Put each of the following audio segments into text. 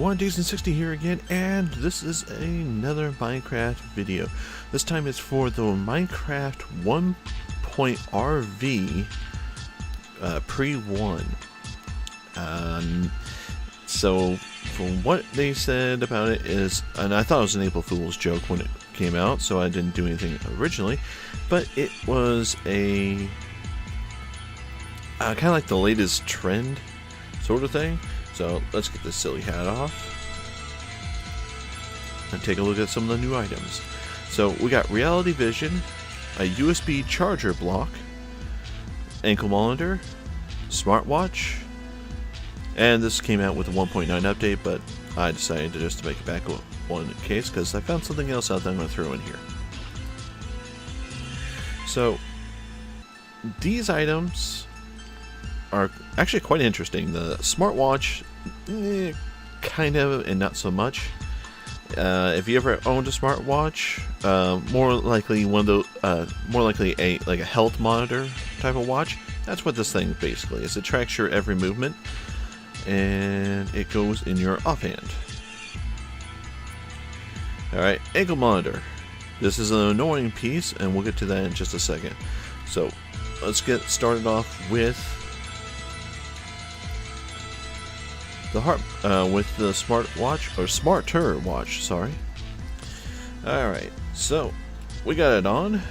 everyone, Jason60 here again, and this is another Minecraft video. This time it's for the Minecraft 1.RV-Pre1. So, from what they said about it is, and I thought it was an April Fool's joke when it came out, so I didn't do anything originally, but it was a kind of like the latest trend sort of thing. So let's get this silly hat off and take a look at some of the new items. So we got reality vision, a USB charger block, ankle monitor, smartwatch, and this came out with a 1.9 update, but I decided to just make it back one case because I found something else out that I'm going to throw in here. So these items are actually quite interesting. The smartwatch, kind of, and not so much. If you ever owned a smartwatch, more likely one of those, more likely a health monitor type of watch. That's what this thing basically is. It tracks your every movement, and it goes in your offhand. All right, ankle monitor. This is an annoying piece, and we'll get to that in just a second. So let's get started off with the with the smartwatch, or smarter watch, sorry. Alright, so we got it on,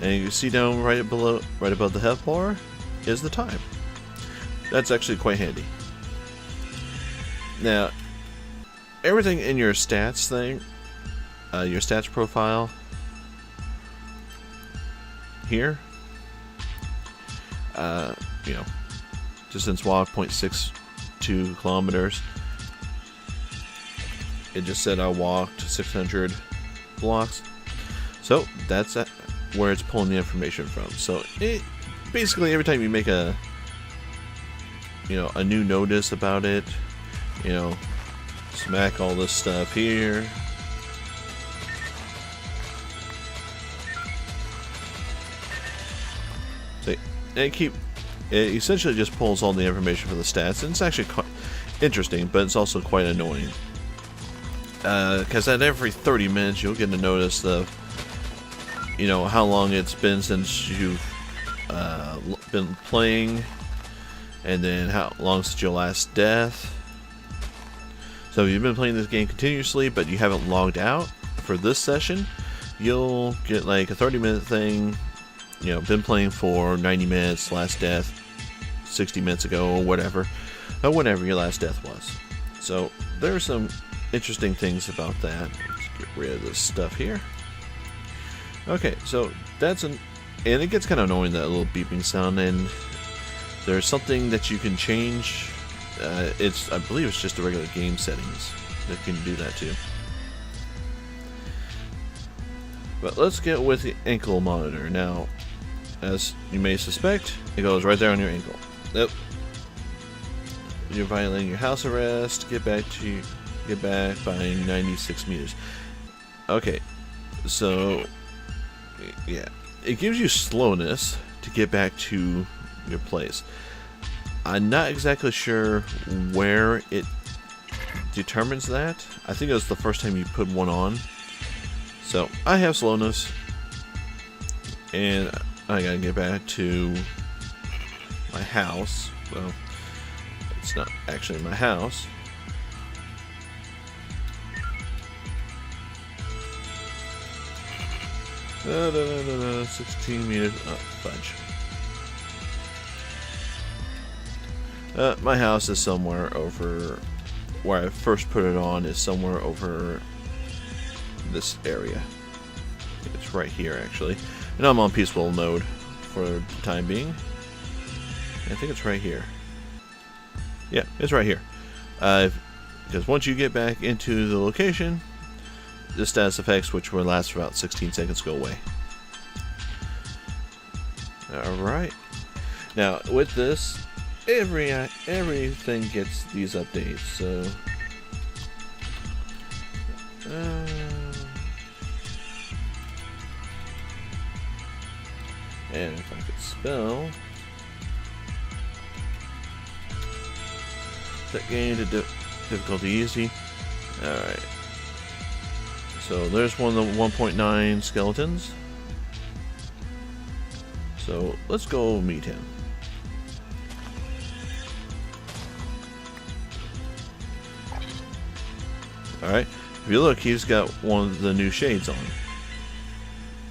and you can see down right above the health bar is the time. That's actually quite handy. Now, everything in your stats thing, your stats profile here, you know, distance walk 0.62 kilometers. It just said I walked 600 blocks, so that's where it's pulling the information from. So it basically, every time you make a new notice about it, smack all this stuff here. So it essentially just pulls all the information for the stats, and it's actually quite interesting, but it's also quite annoying. Because at every 30 minutes you'll get a notice of, how long it's been since you've been playing, and then how long since your last death. So if you've been playing this game continuously, but you haven't logged out for this session, you'll get like a 30-minute thing. Been playing for 90 minutes, last death 60 minutes ago, or whatever your last death was. So there are some interesting things about that. Let's get rid of this stuff here. Okay, so and it gets kind of annoying, that little beeping sound, and there's something that you can change. I believe it's just the regular game settings that can do that too. But let's get with the ankle monitor now. As you may suspect, it goes right there on your ankle. Yep. You're violating your house arrest. Get back by 96 meters. Okay, so yeah, it gives you slowness to get back to your place. I'm not exactly sure where it determines that. I think it was the first time you put one on. So I have slowness, and I gotta get back to my house. Well, it's not actually my house. No, 16 meters. Oh, fudge. My house is somewhere over where I first put it on, is somewhere over this area. It's right here, actually. And I'm on peaceful mode for the time being. I think it's right here. Yeah, it's right here. Because once you get back into the location, the status effects, which will last for about 16 seconds, go away. Alright. Now, with this, everything gets these updates, so and if I could spell, Set game to difficulty easy. Alright. So there's one of the 1.9 skeletons. So let's go meet him. Alright. If you look, he's got one of the new shades on.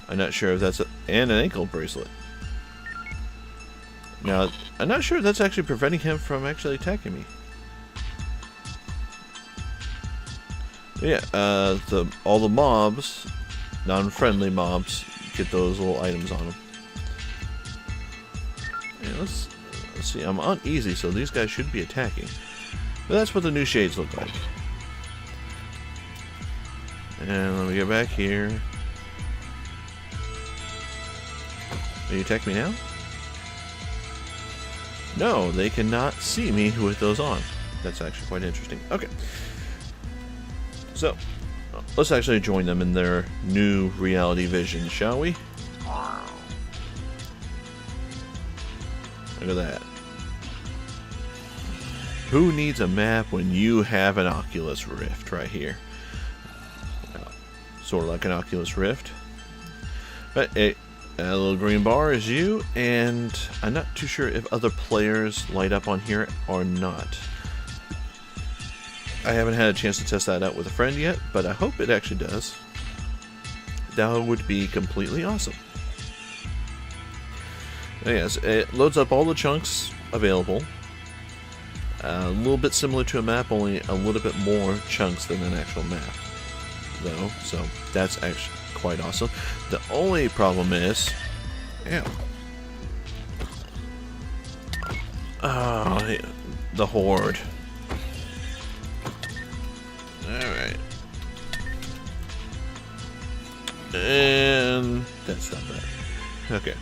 I'm not sure if that's and an ankle bracelet. Now, I'm not sure if that's actually preventing him from actually attacking me. Yeah, all the mobs, non-friendly mobs, get those little items on them. Yeah, let's see. I'm on easy, so these guys should be attacking. But that's what the new shades look like. And let me get back here. Will you attack me now? No, they cannot see me with those on. That's actually quite interesting. Okay. So, let's actually join them in their new reality vision, shall we? Look at that. Who needs a map when you have an Oculus Rift right here? Sort of like an Oculus Rift. But a little green bar is you, and I'm not too sure if other players light up on here or not. I haven't had a chance to test that out with a friend yet, but I hope it actually does. That would be completely awesome. Yes, it loads up all the chunks available. A little bit similar to a map, only a little bit more chunks than an actual map, though. So that's actually quite awesome. The only problem is, the horde. Alright. And that's not bad. Okay.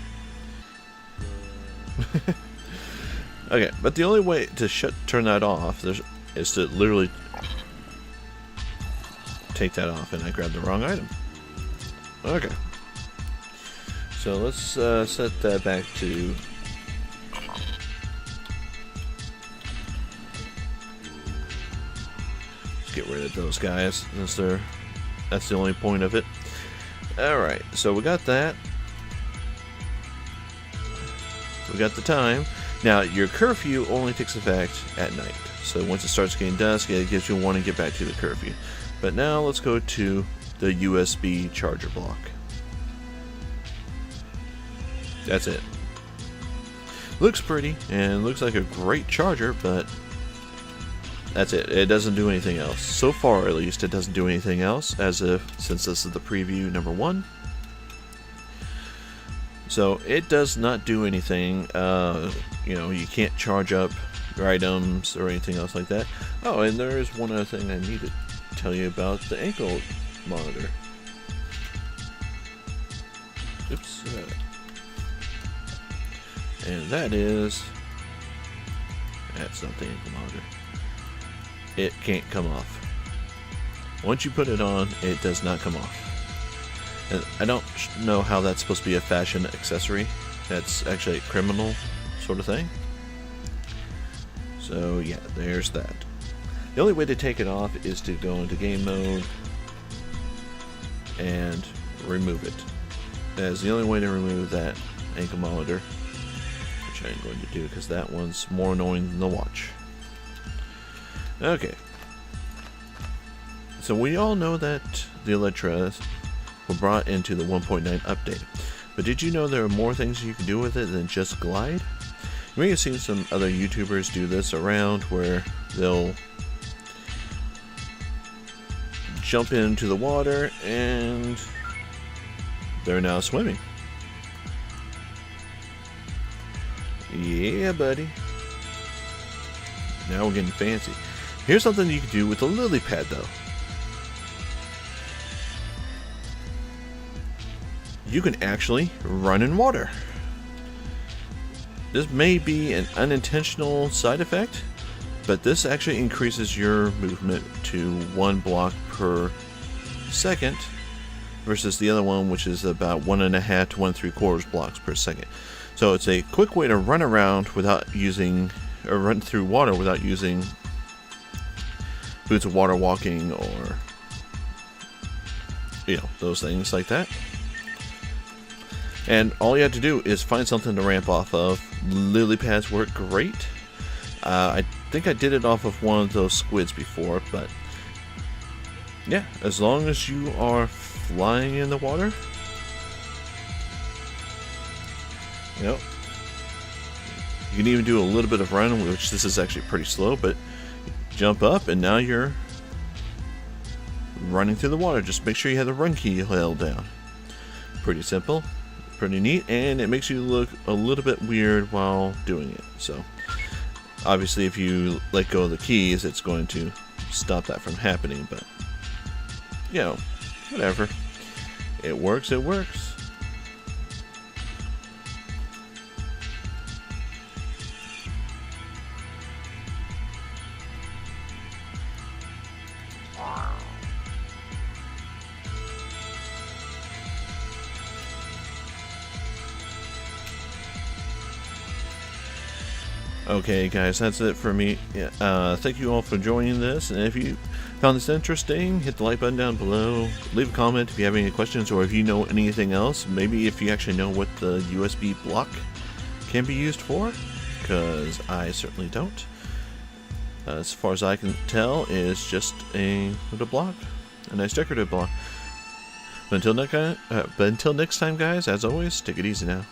Okay, but the only way to turn that off is to literally take that off, and I grabbed the wrong item. Okay. So let's set that back to... Let's get rid of those guys. That's the only point of it. Alright, so we got that. We got the time. Now, your curfew only takes effect at night. So once it starts getting dusk, it gives you a warning to get back to the curfew. But now let's go to the USB charger block. That's it. Looks pretty and looks like a great charger, but that's it. It doesn't do anything else. So far, at least, it doesn't do anything else, since this is the preview number 1. So it does not do anything. You know, you can't charge up your items or anything else like that. Oh, and there is one other thing I need to tell you about: the ankle monitor. Oops. And that's not the ankle monitor. It can't come off. Once you put it on, it does not come off. And I don't know how that's supposed to be a fashion accessory. That's actually a criminal sort of thing. So yeah, there's that. The only way to take it off is to go into game mode and remove it. That is the only way to remove that ankle monitor, which I'm going to do because that one's more annoying than the watch. Okay. So we all know that the Elytra were brought into the 1.9 update. But did you know there are more things you can do with it than just glide? You may have seen some other YouTubers do this around where they'll jump into the water and they're now swimming. Yeah, buddy. Now we're getting fancy. Here's something you can do with the lily pad, though. You can actually run in water. This may be an unintentional side effect, but this actually increases your movement to 1 block per second versus the other one, which is about 1.5 to 1 3/4 blocks per second. So it's a quick way to run around without using, or run through water without using boots of water walking, or those things like that. And all you have to do is find something to ramp off of. Lily pads work great. I think I did it off of one of those squids before, but yeah, as long as you are flying in the water, you can even do a little bit of running, which this is actually pretty slow, but jump up and now you're running through the water. Just make sure you have the run key held down. Pretty simple, pretty neat, and it makes you look a little bit weird while doing it. So obviously if you let go of the keys, it's going to stop that from happening, but whatever. It works, it works. Okay guys, that's it for me. Thank you all for joining this, and if you found this interesting, hit the like button down below, leave a comment if you have any questions, or if you know anything else, maybe if you actually know what the USB block can be used for, because I certainly don't. As far as I can tell, it's just a little block, a nice decorative block. But until next time guys, as always, take it easy now.